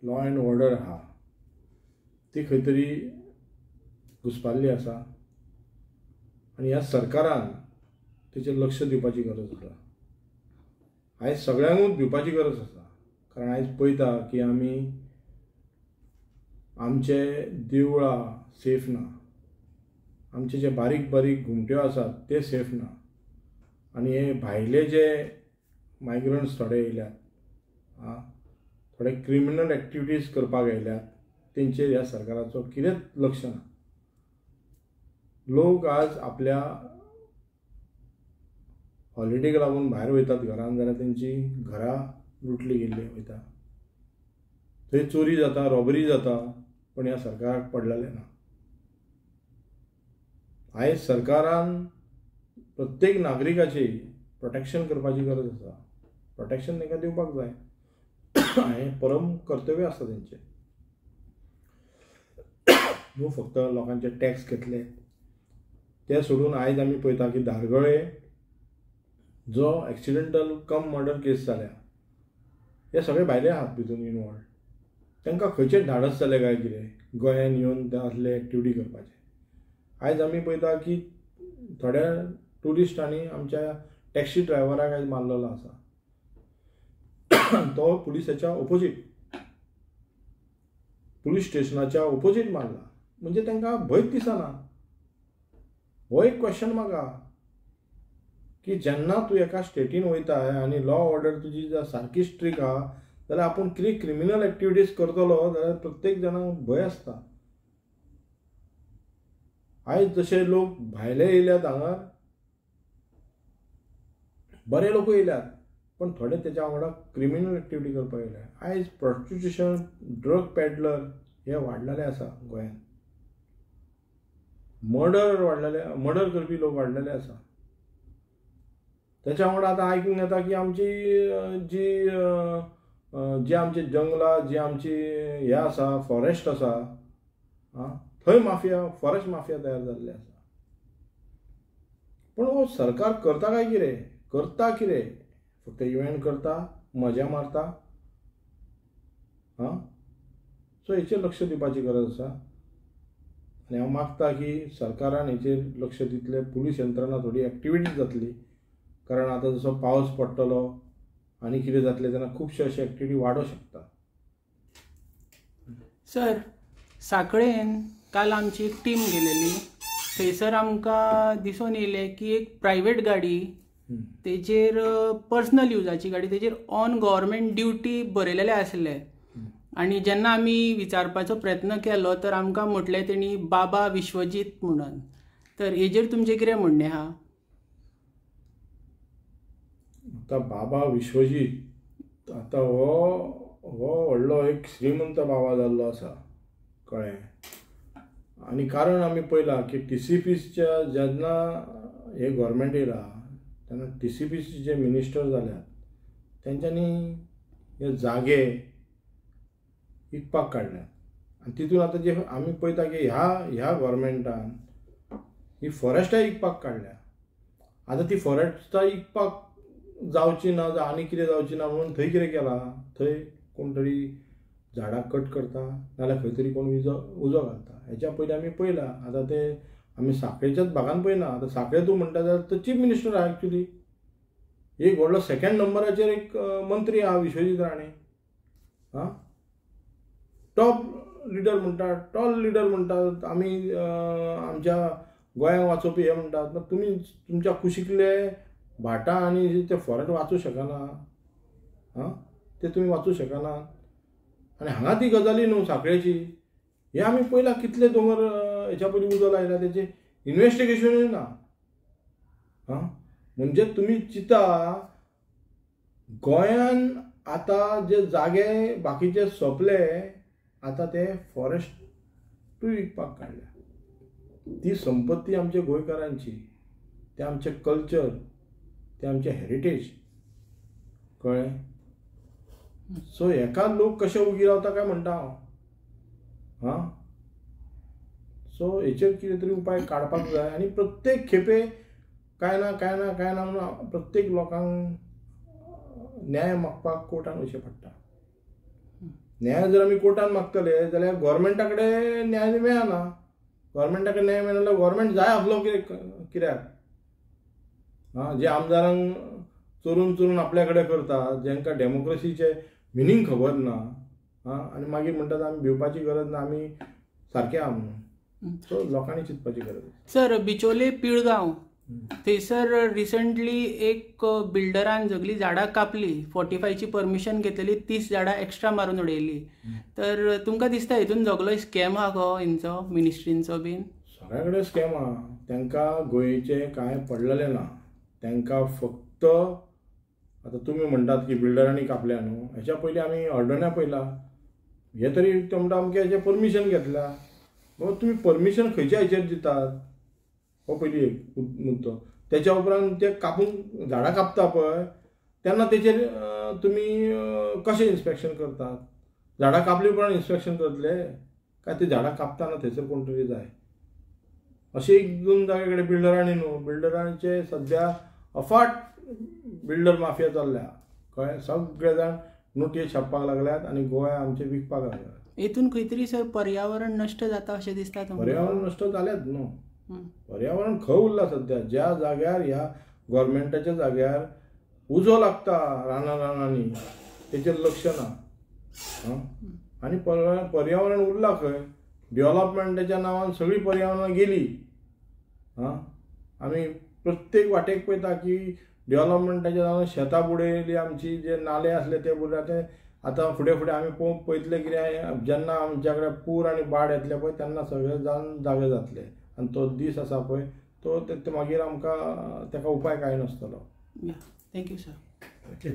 Law and order आहा ती खंय तरी घुस्पाल्ली आसा आनी ह्या सरकारान तेचेर लक्ष दिवपाची गरज आसा. आयज सगळ्यांकूच दिवपाची गरज आसा. कारण आयज पळयता की आमी आमचे देवळां सेफ ना, आमचे जे बारीक बारीक घुमट्यो आसात ते सेफ ना आनी हे भायले जे मायग्रंट्स थोडे येयल्यात, थोडे क्रिमिनल एक्टिविटीज करपाक येयल्यात, तेंचेर ह्या सरकाराचो कितेंच लक्ष ना. लोक आज आपल्या हॉलिडेक लागून भायर वयतात घरान जाल्यार तेंची घरां लुटली गेल्ली वयता, थंय चोरी जाता, रॉबरी जाता, पण ह्या सरकाराक पडलेले ना. आयज सरकारान प्रत्येक नागरिकाची प्रोटेक्शन करपाची गरज आसा. प्रोटेक्शन तांकां दिवपाक जाय. हें परम कर्तव्य आसा तेंचें. न्हू फक्त लोकांचे टॅक्स घेतले ते सोडून आयज आमी पळयता की धारगळे जो एक्सिडेंटल कम मर्डर केस जाल्या हे सगळे भायले आहात भितून इनवॉल्ड. तांकां खंयचें धाडस जालें काय कितें गोंयांत येवन ते असले एक्टिविटी करपाचे. आयज आमी पळयता की थोड्या ट्युरिस्टांनी आमच्या टॅक्सी ड्रायव्हराक आयज मारलेलो आसा. तो पुलिसाच्या ऑपोजीट, पुलीस स्टेशनाच्या ऑपोजीट मारला. म्हणजे तांकां भंयच दिसना. हो एक क्वेश्चन म्हाका की जेन्ना तूं एका स्टेटीन वयता आनी लॉ ऑर्डर तुजी जर सारकी स्ट्रिक्ट आहा जाल्यार आपूण कितें क्रिमिनल एक्टिविटीज करतलो जाल्यार प्रत्येक जाणांक भंय आसता. आयज जशे लोक भायले येयल्यात हांगा, बरे लोक येयल्यात, पण थोडे तेच्या वांगडा क्रिमिनल एक्टिविटी करपाक येयल्या. आयज प्रॉस्टिट्यूशन, ड्रग पॅडलर हे वाडलेले आसा गोंयांत. मर्डर करपी लोक वाडलेले आसा. त्याच्या वांगडा आतां आयकूंक येता की आमची जी आमची जंगलां, जी आमची हे आसा फॉरेस्ट आसा, थंय माफिया, फॉरेस्ट माफिया तयार जाल्ले आसा. पण हो सरकार करता काय कितें? करता कितें? फक्त इव्हेंट करता, मजा मारता. सो हेचेर लक्ष दिवपाची गरज आसा. आनी हांव मागता की सरकारान हेचेर लक्ष दितले, पुलीस यंत्रणा थोडी एक्टिविटी जातली. कारण आतां जसो पावस पडटलो आनी कितें जातलें तेन्ना खुबशे अशे एक्टिविटी वाडोवंक शकता. सर, सांकळेन काल आमची एक टीम गेलेली. थंयसर आमकां दिसून येयलें की एक प्रायवेट गाडी, तेजेर पर्सनल युजाची गाडी, तेजेर ऑन गव्हर्मेंट ड्युटी बरयलेलें आसलें. आनी जेन्ना आमी विचारपाचो प्रयत्न केलो तर आमकां म्हटलें तेणी बाबा विश्वजीत म्हणून. तर हेजेर तुमचें कितें म्हणणें आहा? आतां बाबा विश्वजीत आतां हो व्हडलो एक श्रीमंत बाबा जाल्लो आसा, कळ्ळें. आनी कारण आमी पळयलां की TCPच्या जेन्ना हे गव्हर्मेंट येयला तेन्ना TCPचे जे मिनिस्टर जाल्यात तेंच्यांनी हे जागे विकपाक काडल्यात. आनी तितून आतां जे आमी पळयता की ह्या गव्हर्मेंटान ही फॉरेस्टाय विकपाक काडल्या. आतां ती फॉरेस्टाय विकपाक जावची ना, आनी कितें जावची ना म्हणून थंय कितें केलां, थंय कोण तरी झाडां कट करता नाल्यार खंय तरी कोण उजो घालता. हेच्या पयलीं आमी पळयलां. आतां ते आमी सांखळेच्याच भागान पळयना. आतां सांखळे तूं म्हणटा जाल्यार तो चीफ मिनिस्टर आहा एक्चुली. एक व्हडलो सेकंड नंबराचेर एक मंत्री आहा विश्वजीत राणे. टॉप लिडर म्हणटात आमी आमच्या गोंयांक वाचोवपी हे म्हणटात. पण तुमी तुमच्या कुशिकले भाटां आनी ते फॉरेस्ट वाचूं शकना. ते तुमी वाचूं शकना. आनी हांगा ती गजाली न्हू सांखळेची. हे आमी पळयलां कितले दोंगर हेच्या पयलीं उजो लायला, तेजें इन्वेस्टिगेशनूय ना. म्हणजे तुमी चिंता गोंयान आतां जे जागे बाकीचे सोंपले, आतां ते फॉरेस्टूय विकपाक काडल्या. ती संपत्ती आमच्या गोंयकारांची, ते आमचे कल्चर, ते आमचे हेरिटेज, कळ्ळें. सो हेका लोक कशे उगी रावता काय म्हणटा हांव. सो हेचेर कितें तरी उपाय काडपाक जाय. आनी प्रत्येक खेपे काय ना म्हणून प्रत्येक लोकांक न्याय मागपाक कोर्टान वचचें पडटा. न्याय जर आमी कोर्टान मागतले जाल्यार गोव्हर्मेंटा कडेन न्याय मेळना. गोव्हर्मेंटा कडेन न्याय मेळना जाल्यार गोव्हर्मेंट जाय आसलो कित्याक? जे आमदारांक चोरून चोरून आपल्या कडेन करता, जांकां डेमोक्रेसीचे मिनींग खबर ना, आनी मागीर म्हणटात आमी भिवपाची गरज ना, आमी सारके आहा म्हणून. सो लोकांनी चिंतपाची गरज. सर, बिचोले पिळगांव थंयसर रिसंटली एक बिल्डरान सगळीं झाडां कापली, 45ची परमिशन घेतलेली, 30 झाडां एक्स्ट्रा मारून उडयली. तर तुमकां दिसता हितून सगळो स्कॅम आहा गो हेंचो, मिनिस्ट्रींचो बीन? सगळ्या कडेन स्कॅम आहा. तांकां गोंयचें कांय पडलेलें ना. तांकां फक्त आतां तुमी म्हणटात की बिल्डरांनी कापल्या न्हू, हेच्या पयलीं आमी हळडण्या पयला. हे तरी ते म्हणटा अमकें हेचें परमिशन घेतल्या. बाबा तुमी परमिशन खंयच्या हेचेर दितात? हो पयलीं एक मुद्दो. तेच्या उपरांत ते कापून झाडां कापता पळय तेन्ना तेचेर तुमी कशें इन्स्पेक्शन करतात? झाडां कापली उपरांत इन्स्पेक्शन करतले काय ते झाडां कापताना थंयसर कोण तरी जाय? अशें एक दोन जागे कडेन बिल्डरांनी न्हू, बिल्डरांचे सद्या अफाट बिल्डर माफिया चल्ल्या. कळ्ळें? सगळे जाण नोटयो छापपाक लागल्यात आनी गोंय आमचें विकपाक लागल्यात. हेतून खंय तरी सर पर्यावरण नश्ट जाता अशें दिसता तुमकां? पर्यावरण नश्ट जालेंच न्हू. पर्यावरण खंय उरलां सद्या? ज्या जाग्यार ह्या गोव्हर्मेंटाच्या जाग्यार उजो लागता रानांनी तेचेर लक्ष ना. आनी पर्यावरण उरलां खंय? डेव्हलपमेंटाच्या नांवान सगळीं पर्यावरणां गेली. आमी प्रत्येक वाटेक पळयता की डेव्हलपमेंटाच्या नांवान शेतां बुडयली, आमची जे नाले आसले ते बुडले. ते आतां फुडें फुडें आमी पळयतले कितें, जेन्ना आमच्या कडेन पूर आनी बाड येतले पळय तेन्ना सगळे जाण जागे जातले. आनी तो दीस आसा पळय तो मागीर आमकां ताका उपाय कांय नासतलो. Thank you sir.